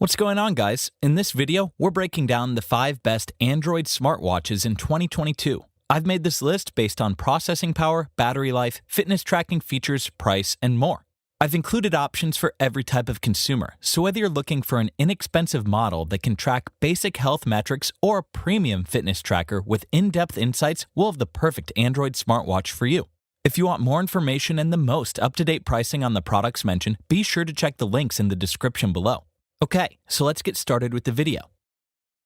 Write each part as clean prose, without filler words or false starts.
What's going on, guys? In this video, we're breaking down the 5 best Android smartwatches in 2022. I've made this list based on processing power, battery life, fitness tracking features, price, and more. I've included options for every type of consumer, so whether you're looking for an inexpensive model that can track basic health metrics or a premium fitness tracker with in-depth insights, we'll have the perfect Android smartwatch for you. If you want more information and the most up-to-date pricing on the products mentioned, be sure to check the links in the description below. Okay, so let's get started with the video.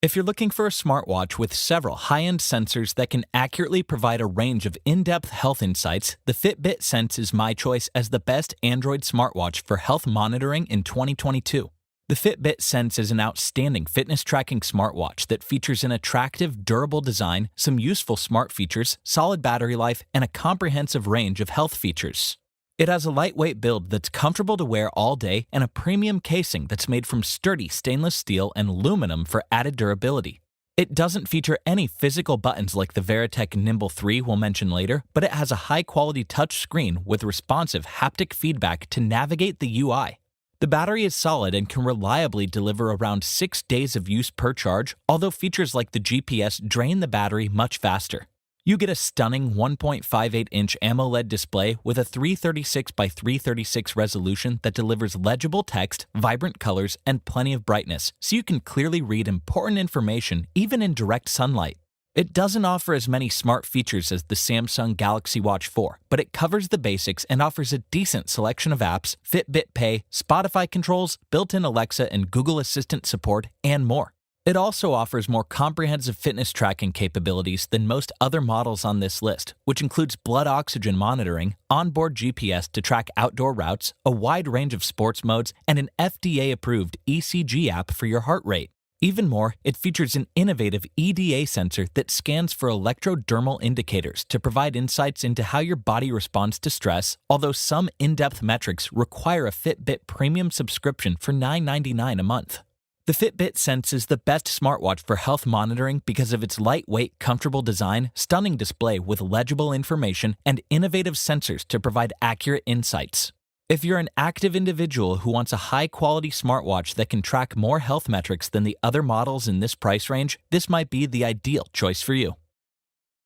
If you're looking for a smartwatch with several high-end sensors that can accurately provide a range of in-depth health insights, the Fitbit Sense is my choice as the best Android smartwatch for health monitoring in 2022. The Fitbit Sense is an outstanding fitness tracking smartwatch that features an attractive, durable design, some useful smart features, solid battery life, and a comprehensive range of health features. It has a lightweight build that's comfortable to wear all day and a premium casing that's made from sturdy stainless steel and aluminum for added durability. It doesn't feature any physical buttons like the Veritech Nimble 3 we'll mention later, but it has a high-quality touch screen with responsive haptic feedback to navigate the UI. The battery is solid and can reliably deliver around 6 days of use per charge, although features like the GPS drain the battery much faster. You get a stunning 1.58-inch AMOLED display with a 336 by 336 resolution that delivers legible text, vibrant colors, and plenty of brightness, so you can clearly read important information even in direct sunlight. It doesn't offer as many smart features as the Samsung Galaxy Watch 4, but it covers the basics and offers a decent selection of apps, Fitbit Pay, Spotify controls, built-in Alexa and Google Assistant support, and more. It also offers more comprehensive fitness tracking capabilities than most other models on this list, which includes blood oxygen monitoring, onboard GPS to track outdoor routes, a wide range of sports modes, and an FDA-approved ECG app for your heart rate. Even more, it features an innovative EDA sensor that scans for electrodermal indicators to provide insights into how your body responds to stress, although some in-depth metrics require a Fitbit Premium subscription for $9.99 a month. The Fitbit Sense is the best smartwatch for health monitoring because of its lightweight, comfortable design, stunning display with legible information, and innovative sensors to provide accurate insights. If you're an active individual who wants a high-quality smartwatch that can track more health metrics than the other models in this price range, this might be the ideal choice for you.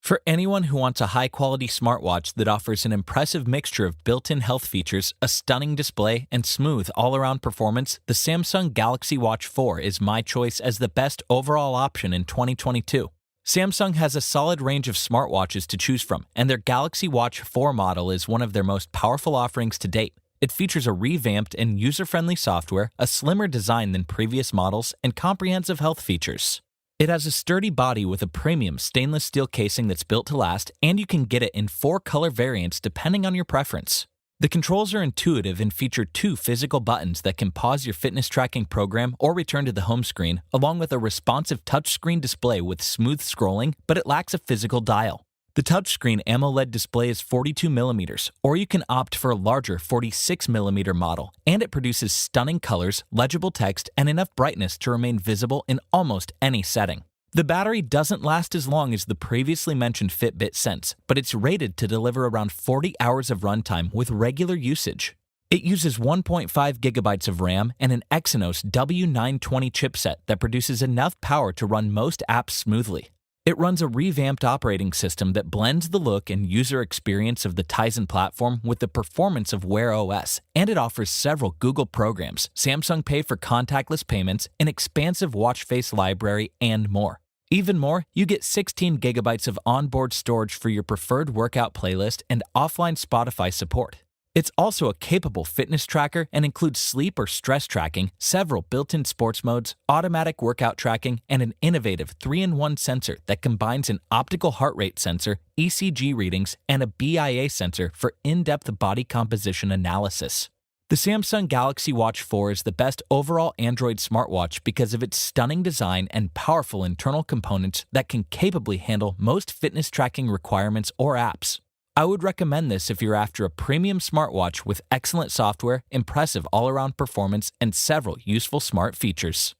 For anyone who wants a high-quality smartwatch that offers an impressive mixture of built-in health features, a stunning display, and smooth all-around performance, the Samsung Galaxy Watch 4 is my choice as the best overall option in 2022. Samsung has a solid range of smartwatches to choose from, and their Galaxy Watch 4 model is one of their most powerful offerings to date. It features a revamped and user-friendly software, a slimmer design than previous models, and comprehensive health features. It has a sturdy body with a premium stainless steel casing that's built to last, and you can get it in 4 color variants depending on your preference. The controls are intuitive and feature 2 physical buttons that can pause your fitness tracking program or return to the home screen, along with a responsive touchscreen display with smooth scrolling, but it lacks a physical dial. The touchscreen AMOLED display is 42mm, or you can opt for a larger 46mm model, and it produces stunning colors, legible text, and enough brightness to remain visible in almost any setting. The battery doesn't last as long as the previously mentioned Fitbit Sense, but it's rated to deliver around 40 hours of runtime with regular usage. It uses 1.5 gigabytes of RAM and an Exynos W920 chipset that produces enough power to run most apps smoothly. It runs a revamped operating system that blends the look and user experience of the Tizen platform with the performance of Wear OS, and it offers several Google programs, Samsung Pay for contactless payments, an expansive watch face library, and more. Even more, you get 16 gigabytes of onboard storage for your preferred workout playlist and offline Spotify support. It's also a capable fitness tracker and includes sleep or stress tracking, several built-in sports modes, automatic workout tracking, and an innovative 3-in-1 sensor that combines an optical heart rate sensor, ECG readings, and a BIA sensor for in-depth body composition analysis. The Samsung Galaxy Watch 4 is the best overall Android smartwatch because of its stunning design and powerful internal components that can capably handle most fitness tracking requirements or apps. I would recommend this if you're after a premium smartwatch with excellent software, impressive all-around performance, and several useful smart features.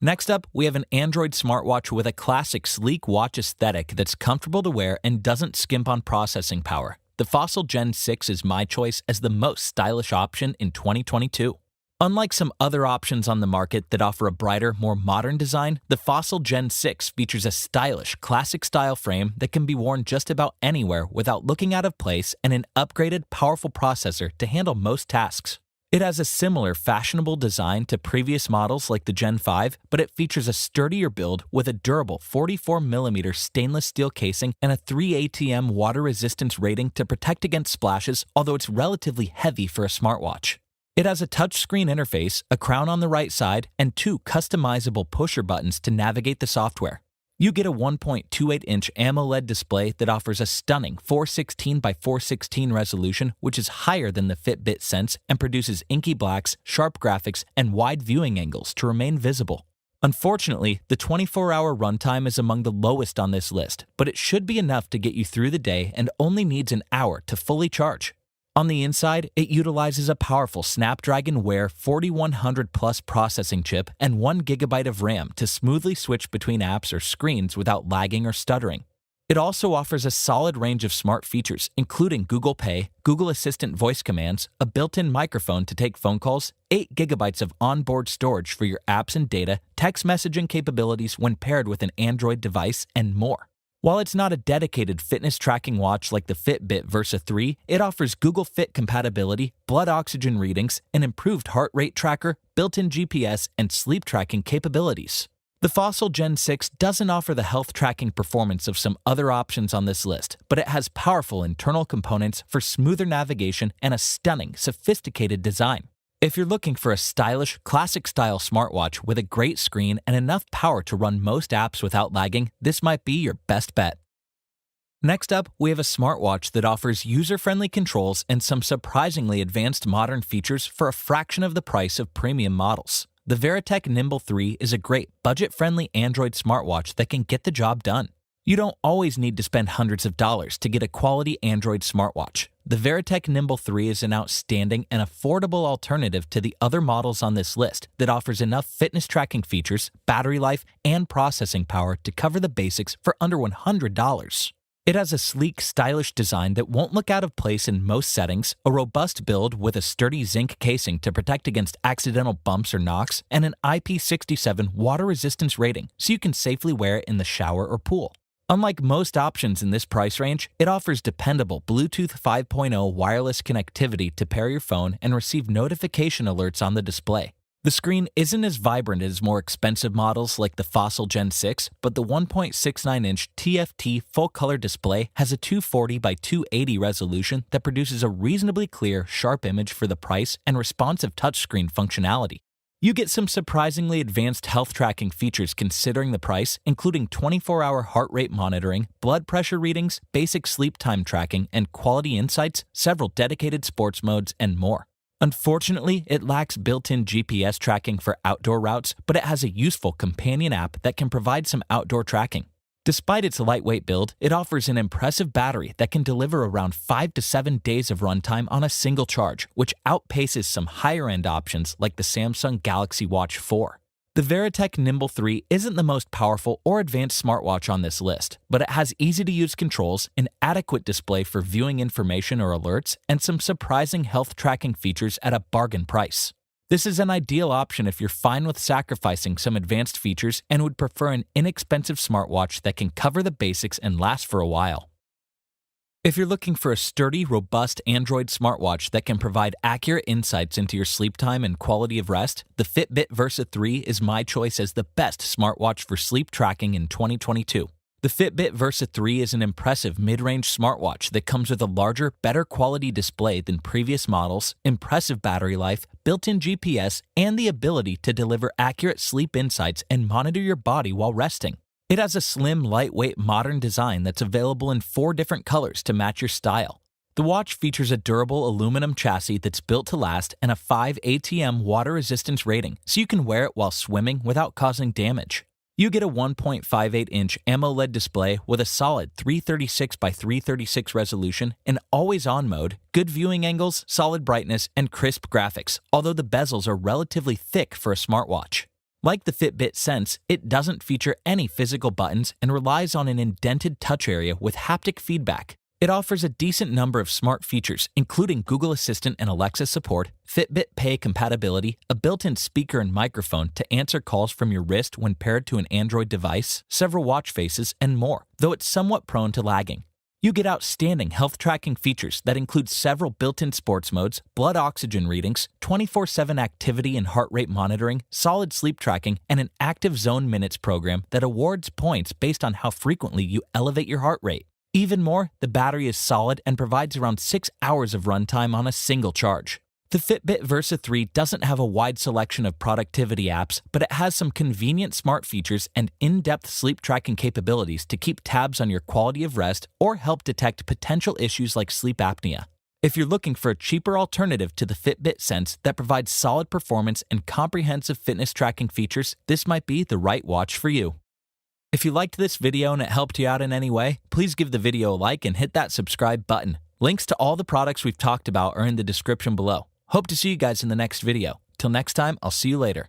Next up, we have an Android smartwatch with a classic sleek watch aesthetic that's comfortable to wear and doesn't skimp on processing power. The Fossil Gen 6 is my choice as the most stylish option in 2022. Unlike some other options on the market that offer a brighter, more modern design, the Fossil Gen 6 features a stylish, classic-style frame that can be worn just about anywhere without looking out of place and an upgraded, powerful processor to handle most tasks. It has a similar fashionable design to previous models like the Gen 5, but it features a sturdier build with a durable 44mm stainless steel casing and a 3 ATM water resistance rating to protect against splashes, although it's relatively heavy for a smartwatch. It has a touchscreen interface, a crown on the right side, and 2 customizable pusher buttons to navigate the software. You get a 1.28-inch AMOLED display that offers a stunning 416 by 416 resolution, which is higher than the Fitbit Sense and produces inky blacks, sharp graphics, and wide viewing angles to remain visible. Unfortunately, the 24-hour runtime is among the lowest on this list, but it should be enough to get you through the day and only needs an hour to fully charge. On the inside, it utilizes a powerful Snapdragon Wear 4100 Plus processing chip and 1GB of RAM to smoothly switch between apps or screens without lagging or stuttering. It also offers a solid range of smart features, including Google Pay, Google Assistant voice commands, a built-in microphone to take phone calls, 8GB of onboard storage for your apps and data, text messaging capabilities when paired with an Android device, and more. While it's not a dedicated fitness tracking watch like the Fitbit Versa 3, it offers Google Fit compatibility, blood oxygen readings, an improved heart rate tracker, built-in GPS, and sleep tracking capabilities. The Fossil Gen 6 doesn't offer the health tracking performance of some other options on this list, but it has powerful internal components for smoother navigation and a stunning, sophisticated design. If you're looking for a stylish, classic-style smartwatch with a great screen and enough power to run most apps without lagging, this might be your best bet. Next up, we have a smartwatch that offers user-friendly controls and some surprisingly advanced modern features for a fraction of the price of premium models. The Veritech Nimble 3 is a great, budget-friendly Android smartwatch that can get the job done. You don't always need to spend hundreds of dollars to get a quality Android smartwatch. The Veritech Nimble 3 is an outstanding and affordable alternative to the other models on this list that offers enough fitness tracking features, battery life, and processing power to cover the basics for under $100. It has a sleek, stylish design that won't look out of place in most settings, a robust build with a sturdy zinc casing to protect against accidental bumps or knocks, and an IP67 water resistance rating so you can safely wear it in the shower or pool. Unlike most options in this price range, it offers dependable Bluetooth 5.0 wireless connectivity to pair your phone and receive notification alerts on the display. The screen isn't as vibrant as more expensive models like the Fossil Gen 6, but the 1.69-inch TFT full-color display has a 240 by 280 resolution that produces a reasonably clear, sharp image for the price and responsive touchscreen functionality. You get some surprisingly advanced health tracking features considering the price, including 24-hour heart rate monitoring, blood pressure readings, basic sleep time tracking, and quality insights, several dedicated sports modes, and more. Unfortunately, it lacks built-in GPS tracking for outdoor routes, but it has a useful companion app that can provide some outdoor tracking. Despite its lightweight build, it offers an impressive battery that can deliver around 5 to 7 days of runtime on a single charge, which outpaces some higher-end options like the Samsung Galaxy Watch 4. The Veritech Nimble 3 isn't the most powerful or advanced smartwatch on this list, but it has easy-to-use controls, an adequate display for viewing information or alerts, and some surprising health tracking features at a bargain price. This is an ideal option if you're fine with sacrificing some advanced features and would prefer an inexpensive smartwatch that can cover the basics and last for a while. If you're looking for a sturdy, robust Android smartwatch that can provide accurate insights into your sleep time and quality of rest, the Fitbit Versa 3 is my choice as the best smartwatch for sleep tracking in 2022. The Fitbit Versa 3 is an impressive mid-range smartwatch that comes with a larger, better quality display than previous models, impressive battery life, built-in GPS, and the ability to deliver accurate sleep insights and monitor your body while resting. It has a slim, lightweight, modern design that's available in 4 different colors to match your style. The watch features a durable aluminum chassis that's built to last and a 5 ATM water resistance rating, so you can wear it while swimming without causing damage. You get a 1.58-inch AMOLED display with a solid 336 by 336 resolution, an always-on mode, good viewing angles, solid brightness, and crisp graphics, although the bezels are relatively thick for a smartwatch. Like the Fitbit Sense, it doesn't feature any physical buttons and relies on an indented touch area with haptic feedback. It offers a decent number of smart features, including Google Assistant and Alexa support, Fitbit Pay compatibility, a built-in speaker and microphone to answer calls from your wrist when paired to an Android device, several watch faces, and more, though it's somewhat prone to lagging. You get outstanding health tracking features that include several built-in sports modes, blood oxygen readings, 24/7 activity and heart rate monitoring, solid sleep tracking, and an active zone minutes program that awards points based on how frequently you elevate your heart rate. Even more, the battery is solid and provides around 6 hours of runtime on a single charge. The Fitbit Versa 3 doesn't have a wide selection of productivity apps, but it has some convenient smart features and in-depth sleep tracking capabilities to keep tabs on your quality of rest or help detect potential issues like sleep apnea. If you're looking for a cheaper alternative to the Fitbit Sense that provides solid performance and comprehensive fitness tracking features, this might be the right watch for you. If you liked this video and it helped you out in any way, please give the video a like and hit that subscribe button. Links to all the products we've talked about are in the description below. Hope to see you guys in the next video. Till next time, I'll see you later.